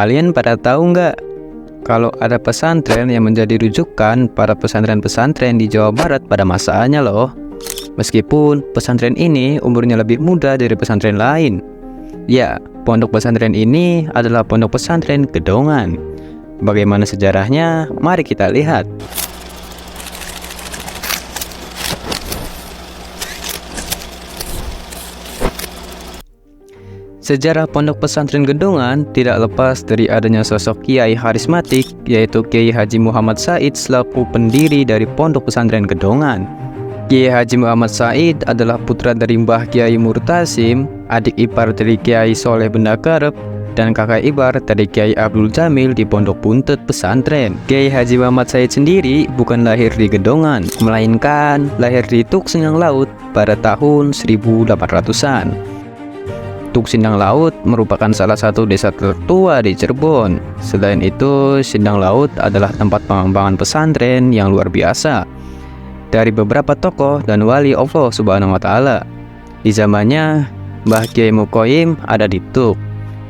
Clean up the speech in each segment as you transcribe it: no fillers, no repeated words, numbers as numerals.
Kalian pada tahu nggak kalau ada pesantren yang menjadi rujukan para pesantren-pesantren di Jawa Barat pada masanya loh. Meskipun pesantren ini umurnya lebih muda dari pesantren lain. Ya, pondok pesantren ini adalah pondok pesantren Gedongan. Bagaimana sejarahnya? Mari kita lihat. Sejarah pondok pesantren Gedongan tidak lepas dari adanya sosok kiai karismatik, yaitu Kiai Haji Muhammad Said selaku pendiri dari pondok pesantren Gedongan. Kiai Haji Muhammad Said adalah putra dari Mbah Kiai Murtasim, adik ipar dari Kiai Soleh Benda Karep, dan kakak ipar dari Kiai Abdul Jamil di Pondok Buntet Pesantren. Kiai Haji Muhammad Said sendiri bukan lahir di Gedongan, melainkan lahir di Tuk Sindang Laut pada tahun 1800-an. Tuk Sindang Laut merupakan salah satu desa tertua di Cirebon. Selain itu, Sindang Laut adalah tempat pengembangan pesantren yang luar biasa dari beberapa tokoh dan wali Allah Subhanahu wa Ta'ala. Di zamannya, Mbah Kiai Mukoyim ada di Tuk,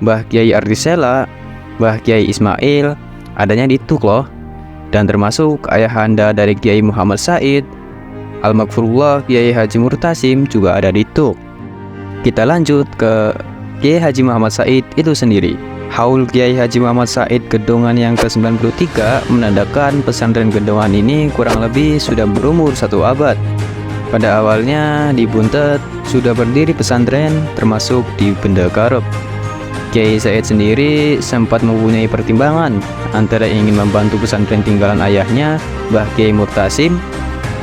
Mbah Kiai Ardisela, Mbah Kiai Ismail adanya di Tuk loh. Dan termasuk ayahanda dari Kiai Muhammad Said, Al-Maghfurullah Kiai Haji Murtasim juga ada di Tuk. Kita lanjut ke Kiai Haji Muhammad Said itu sendiri. Haul Kiai Haji Muhammad Said Gedongan yang ke-93 menandakan pesantren Gedongan ini kurang lebih sudah berumur 1 abad. Pada awalnya di Buntet sudah berdiri pesantren termasuk di Benda Karep. Kiai Said sendiri sempat mempunyai pertimbangan antara ingin membantu pesantren tinggalan ayahnya Mbah Kiai Murtasim,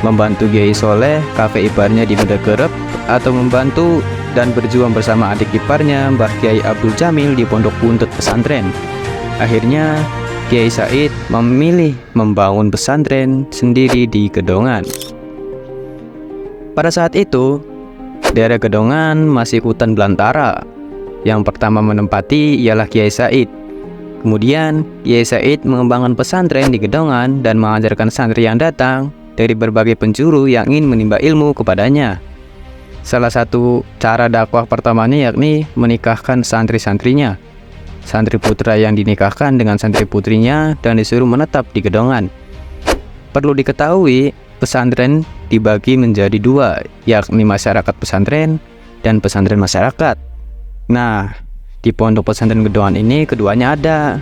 membantu Kiai Soleh, kakek iparnya di Benda Karep, atau membantu dan berjuang bersama adik iparnya Mbah Kiai Abdul Jamil di Pondok Buntet Pesantren. Akhirnya Kiai Said memilih membangun pesantren sendiri di Gedongan. Pada saat itu, daerah Gedongan masih hutan belantara. Yang pertama menempati ialah Kiai Said. Kemudian Kiai Said mengembangkan pesantren di Gedongan dan mengajarkan santri yang datang dari berbagai penjuru yang ingin menimba ilmu kepadanya. Salah satu cara dakwah pertamanya yakni menikahkan santri-santrinya. Santri putra yang dinikahkan dengan santri putrinya dan disuruh menetap di Gedongan. Perlu diketahui, pesantren dibagi menjadi 2, yakni masyarakat pesantren dan pesantren masyarakat. Nah, di pondok pesantren Gedongan ini keduanya ada.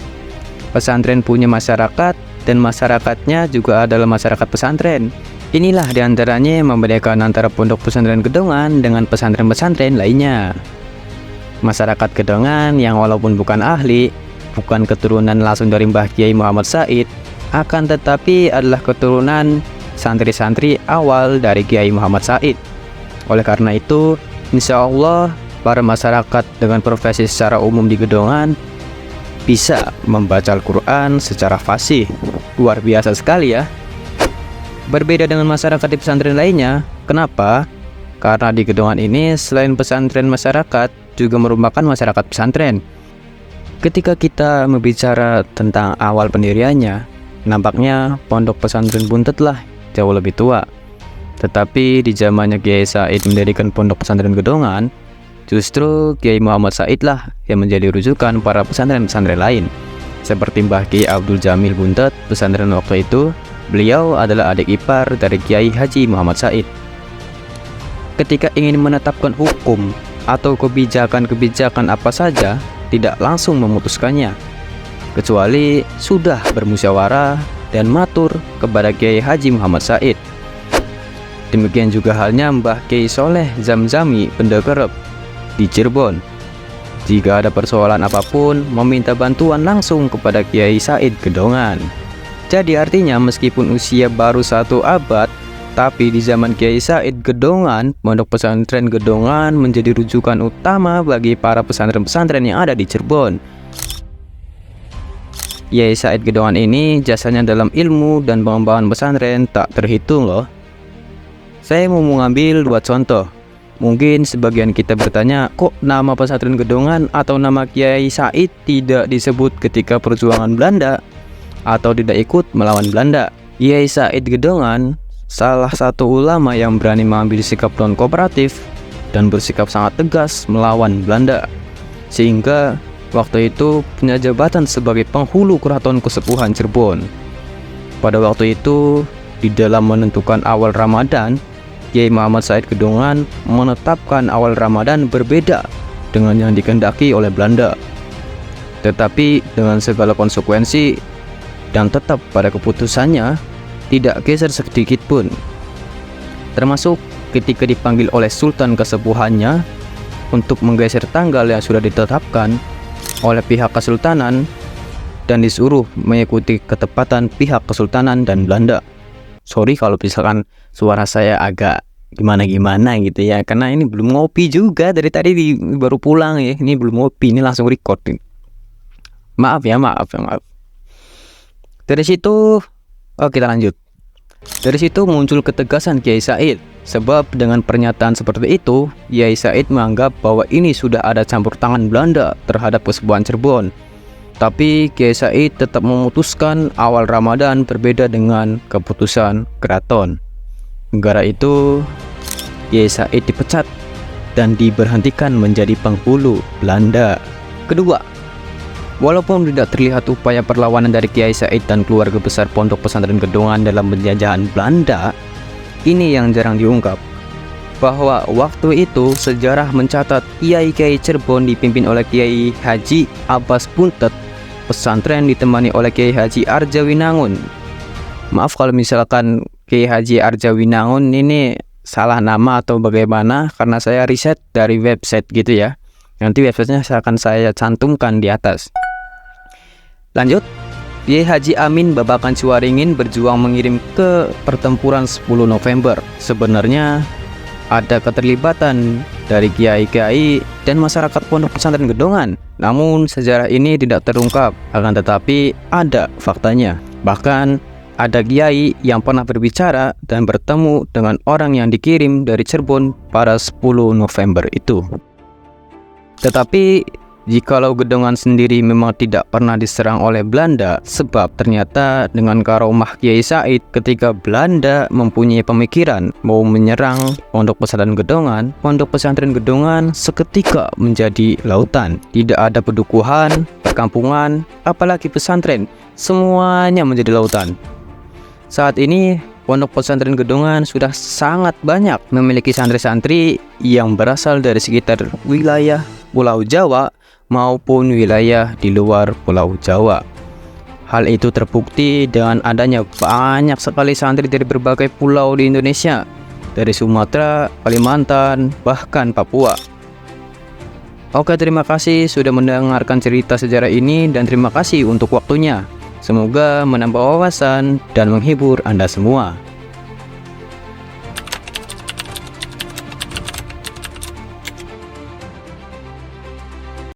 Pesantren punya masyarakat dan masyarakatnya juga adalah masyarakat pesantren. Inilah diantaranya yang membedakan antara pondok pesantren Gedongan dengan pesantren-pesantren lainnya. Masyarakat Gedongan yang walaupun bukan ahli, bukan keturunan langsung dari Mbah Kiai Muhammad Said, akan tetapi adalah keturunan santri-santri awal dari Kiai Muhammad Said. Oleh karena itu, insya Allah para masyarakat dengan profesi secara umum di Gedongan bisa membaca Al-Quran secara fasih. Luar biasa sekali ya. Berbeda dengan masyarakat di pesantren lainnya. Kenapa? Karena di Gedongan ini selain pesantren masyarakat juga merupakan masyarakat pesantren. Ketika kita berbicara tentang awal pendiriannya, nampaknya pondok pesantren Buntet lah jauh lebih tua. Tetapi di zamannya Kiai Said mendirikan pondok pesantren Gedongan, justru Kiai Muhammad Said lah yang menjadi rujukan para pesantren-pesantren lain. Seperti Mbah Kiai Abdul Jamil Buntet pesantren waktu itu, beliau adalah adik ipar dari Kiai Haji Muhammad Said. Ketika ingin menetapkan hukum atau kebijakan-kebijakan apa saja, tidak langsung memutuskannya, kecuali sudah bermusyawarah dan matur kepada Kiai Haji Muhammad Said. Demikian juga halnya Mbah Kiai Soleh Zamzami Benda Karep di Cirebon. Jika ada persoalan apapun, meminta bantuan langsung kepada Kiai Said Gedongan. Jadi artinya meskipun usia baru 1 abad, tapi di zaman Kiai Said Gedongan, pondok pesantren Gedongan menjadi rujukan utama bagi para pesantren-pesantren yang ada di Cirebon. Kiai Said Gedongan ini jasanya dalam ilmu dan pengembangan pesantren tak terhitung loh. Saya mau mengambil 2 contoh. Mungkin sebagian kita bertanya, kok nama pesantren Gedongan atau nama Kiai Said tidak disebut ketika perjuangan Belanda atau tidak ikut melawan Belanda? Kiai Said Gedongan salah satu ulama yang berani mengambil sikap non-kooperatif dan bersikap sangat tegas melawan Belanda, sehingga waktu itu punya jabatan sebagai penghulu keraton Kesepuhan Cirebon. Pada waktu itu, di dalam menentukan awal Ramadan, Kiai Muhammad Said Gedongan menetapkan awal Ramadan berbeda dengan yang dikehendaki oleh Belanda. Tetapi dengan segala konsekuensi dan tetap pada keputusannya, tidak geser sedikit pun. Termasuk ketika dipanggil oleh Sultan Kesepuhannya untuk menggeser tanggal yang sudah ditetapkan oleh pihak Kesultanan dan disuruh mengikuti ketepatan pihak Kesultanan dan Belanda. Sorry kalau misalkan suara saya agak gimana-gimana gitu ya, karena ini belum ngopi juga, dari tadi baru pulang ya, ini belum ngopi, ini langsung record. Maaf. Dari situ, kita lanjut. Dari situ muncul ketegasan Kiai Said, sebab dengan pernyataan seperti itu, Kiai Said menganggap bahwa ini sudah ada campur tangan Belanda terhadap Kesepuhan Cirebon. Tapi Kiai Said tetap memutuskan awal Ramadan berbeda dengan keputusan keraton. Gara itu, Kiai Said dipecat dan diberhentikan menjadi penghulu Belanda. Kedua, walaupun tidak terlihat upaya perlawanan dari Kiai Said dan keluarga besar Pondok Pesantren Gedongan dalam penjajahan Belanda, ini yang jarang diungkap, bahwa waktu itu sejarah mencatat Kiai-Kiai Cirebon dipimpin oleh Kiai Haji Abbas Buntet, pesantren ditemani oleh Kiai Haji Arjawinangun. Maaf kalau misalkan Kiai Haji Arjawinangun ini salah nama atau bagaimana, karena saya riset dari website gitu ya. Nanti websitenya akan saya cantumkan di atas. Lanjut, Kiai Haji Amin Babakan Ciwaringin berjuang mengirim ke pertempuran 10 November. Sebenarnya ada keterlibatan dari kiai-kiai dan masyarakat Pondok Pesantren Gedongan. Namun sejarah ini tidak terungkap, akan tetapi ada faktanya. Bahkan ada kiai yang pernah berbicara dan bertemu dengan orang yang dikirim dari Cirebon pada 10 November itu. Tetapi jikalau Gedongan sendiri memang tidak pernah diserang oleh Belanda, sebab ternyata dengan karomah Kiai Said, ketika Belanda mempunyai pemikiran mau menyerang Pondok Pesantren Gedongan seketika menjadi lautan. Tidak ada pedukuhan, perkampungan, apalagi pesantren, semuanya menjadi lautan. Saat ini Pondok Pesantren Gedongan sudah sangat banyak memiliki santri-santri yang berasal dari sekitar wilayah Pulau Jawa maupun wilayah di luar Pulau Jawa. Hal itu terbukti dengan adanya banyak sekali santri dari berbagai pulau di Indonesia, dari Sumatera, Kalimantan, bahkan Papua. Oke, terima kasih sudah mendengarkan cerita sejarah ini dan terima kasih untuk waktunya. Semoga menambah wawasan dan menghibur Anda semua.